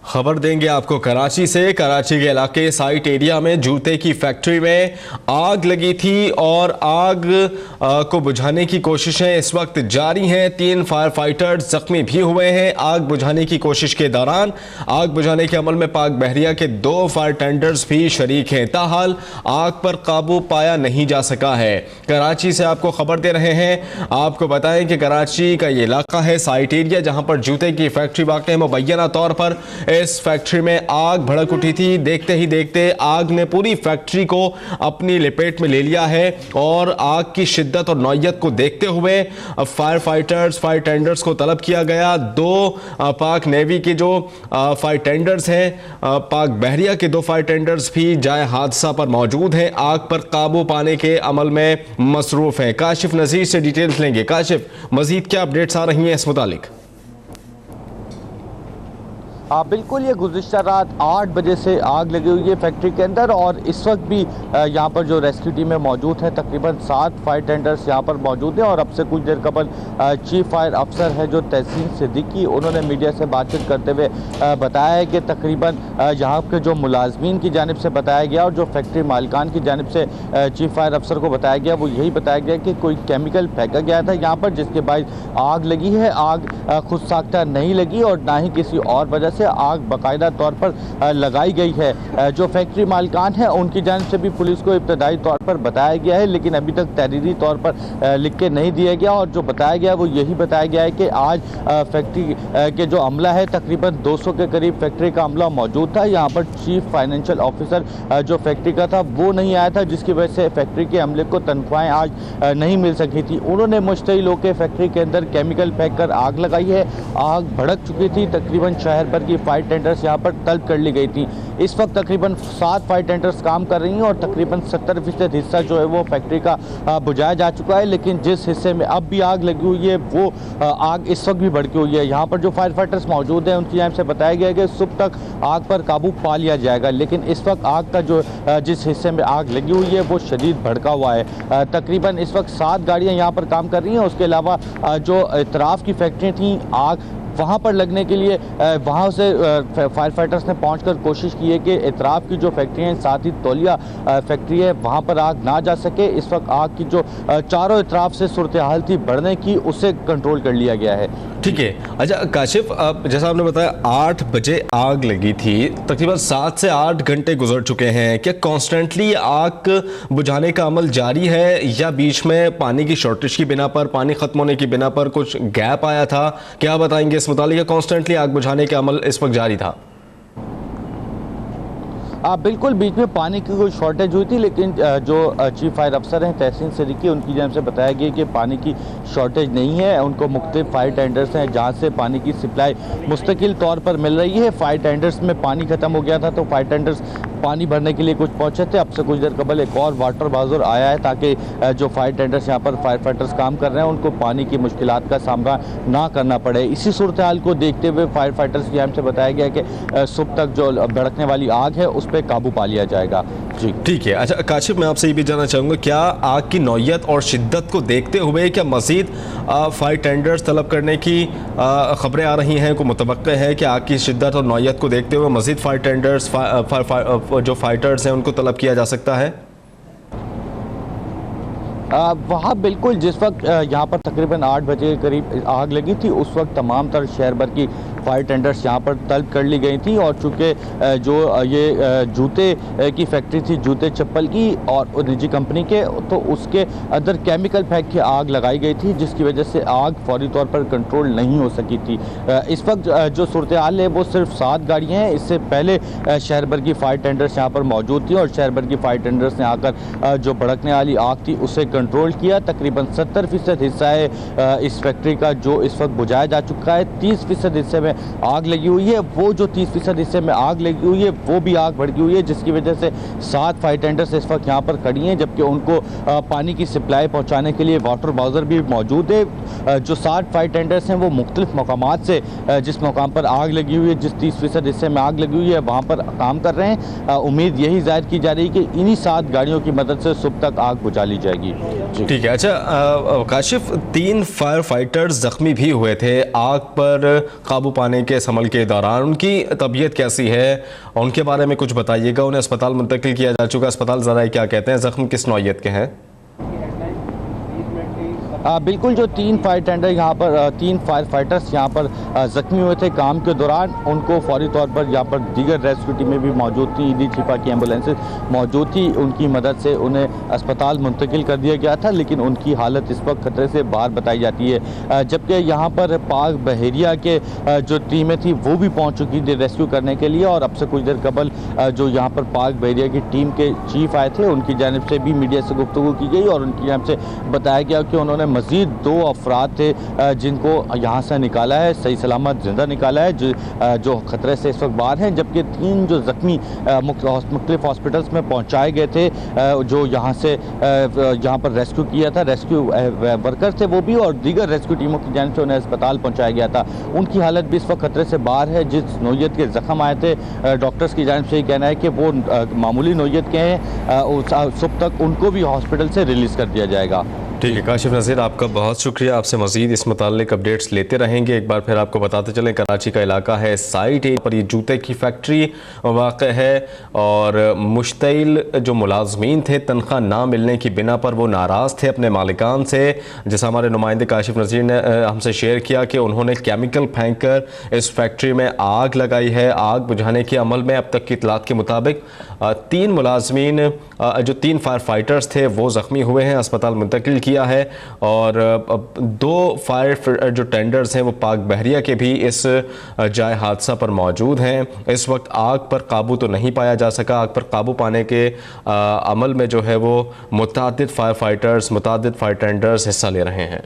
खबर देंगे आपको कराची से। कराची के इलाके साइट एरिया में जूते की फैक्ट्री में आग लगी थी और आग को बुझाने की कोशिशें इस वक्त जारी हैं। 3 फायर फाइटर्स जख्मी भी हुए हैं। आग बुझाने की कोशिश के दौरान आग बुझाने के अमल में पाक बहरिया के 2 फायर टेंडर्स भी शरीक हैं। ताहाल आग पर काबू पाया नहीं जा सका है। कराची से आपको खबर दे रहे हैं। आपको बताएं कि कराची का ये इलाका है साइट एरिया जहां पर जूते की फैक्ट्री वाक़ है। मुबैना तौर पर इस फैक्ट्री में आग भड़क उठी थी। देखते ही देखते आग ने पूरी फैक्ट्री को अपनी लपेट में ले लिया है और आग की शिद्दत और नौयत को देखते हुए फायर फाइटर्स, फायर टेंडर्स को तलब किया गया। 2 पाक नेवी के जो फायर टेंडर्स हैं, पाक बहरिया के 2 फायर टेंडर्स भी जाए हादसा पर मौजूद हैं। आग पर काबू पाने के अमल में मसरूफ हैं। काशिफ नज़ीर से डिटेल्स लेंगे। काशिफ, मजीद क्या अपडेट्स आ रही हैं इस मुतालिक? बिल्कुल, ये गुज़िश्ता रात 8 बजे से आग लगी हुई है फैक्ट्री के अंदर और इस वक्त भी यहाँ पर जो रेस्क्यू टीमें मौजूद हैं, तकरीबन 7 फायर टेंडर्स यहाँ पर मौजूद हैं। और अब से कुछ देर कबल चीफ फायर अफसर है जो तहसीन सिद्दीकी, उन्होंने मीडिया से बातचीत करते हुए बताया है कि तकरीबन यहाँ के जो मुलाजमीन की जानिब से बताया गया और जो फैक्ट्री मालिकान की जानिब से चीफ फायर अफसर को बताया गया, वो यही बताया गया कि कोई केमिकल फेंका गया था यहाँ पर, जिसके बाद आग लगी है। आग खुद साख्ता नहीं लगी और ना ही किसी और वजह से आग बाकायदा तौर पर लगाई गई है। जो फैक्ट्री मालिकान है उनकी जानिब से भी पुलिस को इब्तदाई तौर पर बताया गया है, लेकिन अभी तक तहरीरी तौर पर लिख के नहीं दिया गया। और जो बताया गया वो यही बताया गया है कि आज फैक्ट्री के जो अमला है, तकरीबन 200 के करीब फैक्ट्री का अमला मौजूद था। यहाँ पर चीफ फाइनेंशियल ऑफिसर जो फैक्ट्री का था वो नहीं आया था, जिसकी वजह से फैक्ट्री के अमले को तनख्वाहें आज नहीं मिल सकी थी। उन्होंने मुश्तई लोग के फैक्ट्री के अंदर केमिकल फेंक कर आग लगाई है। आग भड़क चुकी थी। तकरीबन शहर भर की फायर टेंडर्स यहाँ पर तलब कर ली गई थी। इस वक्त तकरीबन 7 फायर टेंडर्स काम कर रही हैं और तकरीबन 70% हिस्सा जो है वो फैक्ट्री का बुझाया जा चुका है। लेकिन जिस हिस्से में अब भी आग लगी हुई है वो आग इस वक्त भी भड़की हुई है। यहाँ पर जो फायर फाइटर्स मौजूद हैं उनकी जानिब से बताया गया है कि सुबह तक आग पर काबू पा लिया जाएगा। लेकिन इस वक्त आग का जो जिस हिस्से में आग लगी हुई है वो शदीद भड़का हुआ है। तकरीबन इस वक्त 7 गाड़ियाँ यहाँ पर काम कर रही हैं। उसके अलावा जो इतराफ़ की फैक्ट्री थी, आग वहाँ पर लगने के लिए वहाँ से फायर फाइटर्स ने पहुंचकर कोशिश की है कि इतराफ़ की जो फैक्ट्री है, साथ ही तौलिया फैक्ट्री है, वहाँ पर आग ना जा सके। इस वक्त आग की जो चारों इतराफ़ से सूरत हाल थी बढ़ने की, उसे कंट्रोल कर लिया गया है। ठीक है। अच्छा काशिफ, जैसा आपने बताया 8 बजे आग लगी थी, तकरीबन 7 से 8 घंटे गुजर चुके हैं। क्या कॉन्स्टेंटली आग बुझाने का अमल जारी है या बीच में पानी की शॉर्टेज की बिना पर, पानी ख़त्म होने की बिना पर कुछ गैप आया था? क्या बताएंगे इस मुतालिक? कॉन्स्टेंटली आग बुझाने का अमल इस वक्त जारी था? बिल्कुल, बीच में पानी की कोई शॉर्टेज हुई थी, लेकिन जो चीफ फायर अफसर हैं तहसीन सिद्दीकी, उनकी जानिब से बताया गया कि पानी की शॉर्टेज नहीं है। उनको मुख्तलिफ फायर टेंडर्स हैं जहां से पानी की सप्लाई मुस्तकिल तौर पर मिल रही है। फायर टेंडर्स में पानी ख़त्म हो गया था तो फायर टेंडर्स पानी भरने के लिए कुछ पहुंचे थे। अब से कुछ देर कबल एक और वाटर बाजुर आया है ताकि जो फायर टेंडर्स यहाँ पर फायर फाइटर्स काम कर रहे हैं उनको पानी की मुश्किलात का सामना ना करना पड़े। इसी सूरत हाल को देखते हुए फायर फाइटर्स की जानिब से बताया गया कि सुबह तक जो भड़कने वाली आग है उस पर काबू पा लिया जाएगा। जी ठीक है। अच्छा काशिफ, मैं आपसे ये भी जानना चाहूँगा, क्या आग की नौयत और शिद्दत को देखते हुए क्या मज़ीद फायर टेंडर्स तलब करने की खबरें आ रही हैं? को मुतवक्का है कि आग की शिद्दत और नौयत को देखते हुए मज़ीद फायर टेंडर्स, जो फाइटर्स हैं उनको तलब किया जा सकता है? वहाँ बिल्कुल, जिस वक्त यहाँ पर तकरीबन 8 बजे के करीब आग लगी थी उस वक्त तमाम तर शहर भर की फायर टेंडर्स यहाँ पर तलब कर ली गई थी। और चूँकि जो ये जूते की फैक्ट्री थी, जूते चप्पल की और निजी कंपनी के, तो उसके अंदर केमिकल फेंक के आग लगाई गई थी, जिसकी वजह से आग फौरी तौर पर कंट्रोल नहीं हो सकी थी। इस वक्त जो सूरत हाल है वो सिर्फ 7 गाड़ियाँ हैं। इससे पहले शहर भर की फायर टेंडर्स यहाँ पर मौजूद थी और शहर भर की फायर टेंडर्स ने आकर जो भड़कने वाली आग थी उसे कंट्रोल किया। तकरीबन 70% हिस्सा है इस फैक्ट्री का जो इस वक्त बुझाया जा चुका है। 30% हिस्से में आग लगी हुई है। वो जो 30% हिस्से में आग लगी हुई है वो भी आग भड़की हुई है, जिसकी वजह से 7 फायर टेंडर्स इस वक्त यहाँ पर खड़ी हैं, जबकि उनको पानी की सप्लाई पहुँचाने के लिए वाटर बाउजर भी मौजूद है। जो 7 फायर टेंडर्स हैं वो मुख्तलिफ मकामात से जिस मकाम पर आग लगी हुई है, जिस 30% हिस्से में आग लगी हुई है वहाँ पर काम कर रहे हैं। उम्मीद यही जाहिर की जा रही है कि इन्हीं 7 गाड़ियों की मदद से सुबह तक आग बुझा ली जाएगी। ठीक है। अच्छा काशिफ, 3 फायर फाइटर्स जख्मी भी हुए थे। आग पर काबू पाने के इस अमल के दौरान उनकी तबीयत कैसी है, उनके बारे में कुछ बताइएगा। उन्हें अस्पताल मुंतकिल किया जा चुका, अस्पताल ज़रा क्या कहते हैं, ज़ख्म किस नौइयत के हैं? बिल्कुल, जो 3 फायर टेंडर यहाँ पर 3 फायर फाइटर्स यहाँ पर ज़ख्मी हुए थे काम के दौरान, उनको फौरी तौर पर यहाँ पर दीगर रेस्क्यू टीमें भी मौजूद थी, ईदी छिपा की एम्बुलेंसेज मौजूद थी, उनकी मदद से उन्हें अस्पताल मुंतकिल कर दिया गया था, लेकिन उनकी हालत इस वक्त खतरे से बाहर बताई जाती है। जबकि यहाँ पर पाक बहरिया के जो टीमें थी वो भी पहुँच चुकी थी रेस्क्यू करने के लिए, और अब से कुछ देर कबल जो यहाँ पर पाक बहरिया की टीम के चीफ आए थे, उनकी जानिब से भी मीडिया से गुफ्तगू की गई और उनकी जानिब से बताया गया कि उन्होंने मज़ीद 2 अफराद थे जिनको यहाँ से निकाला है, सही सलामत जिंदा निकाला है, जो खतरे से इस वक्त बाहर हैं, जबकि 3 जो ज़ख्मी मुख्तलिफ हॉस्पिटल्स में पहुँचाए गए थे, जो यहाँ से यहाँ पर रेस्क्यू किया था, रेस्क्यू वर्कर थे वो भी, और दीगर रेस्क्यू टीमों की जानिब से उन्हें अस्पताल पहुँचाया गया था। उनकी हालत भी इस वक्त खतरे से बाहर है। जिस नौइयत के ज़ख्म आए थे, डॉक्टर्स की जानिब से ये कहना है कि वो मामूली नौइयत के हैं, सुबह तक उनको भी हॉस्पिटल से रिलीज़ कर दिया जाएगा। ठीक है काशिफ नज़ीर, आपका बहुत शुक्रिया। आपसे मज़ीद इस मुताल्लिक अपडेट्स लेते रहेंगे। एक बार फिर आपको बताते चलें, कराची का इलाका है साइट पर ये जूते की फैक्ट्री वाक़ है, और मुश्तइल जो मुलाजमीन थे तनख्वाह ना मिलने की बिना पर वो नाराज़ थे अपने मालिकान से, जैसा हमारे नुमाइंदे काशिफ नज़ीर ने हमसे शेयर किया कि उन्होंने केमिकल फेंक कर इस फैक्ट्री में आग लगाई है। आग बुझाने के अमल में अब तक की इतलात के मुताबिक 3 मुलाजमीन जो 3 फायर फाइटर्स थे वो ज़ख्मी हुए हैं, अस्पताल मुंतकिल किया है, और 2 फायर जो टेंडर्स हैं वो पाक बहरिया के भी इस जाए हादसा पर मौजूद हैं। इस वक्त आग पर काबू तो नहीं पाया जा सका। आग पर काबू पाने के अमल में जो है वो मुतादिद फायर फाइटर्स, मुतादिद फायर टेंडर्स हिस्सा ले रहे हैं।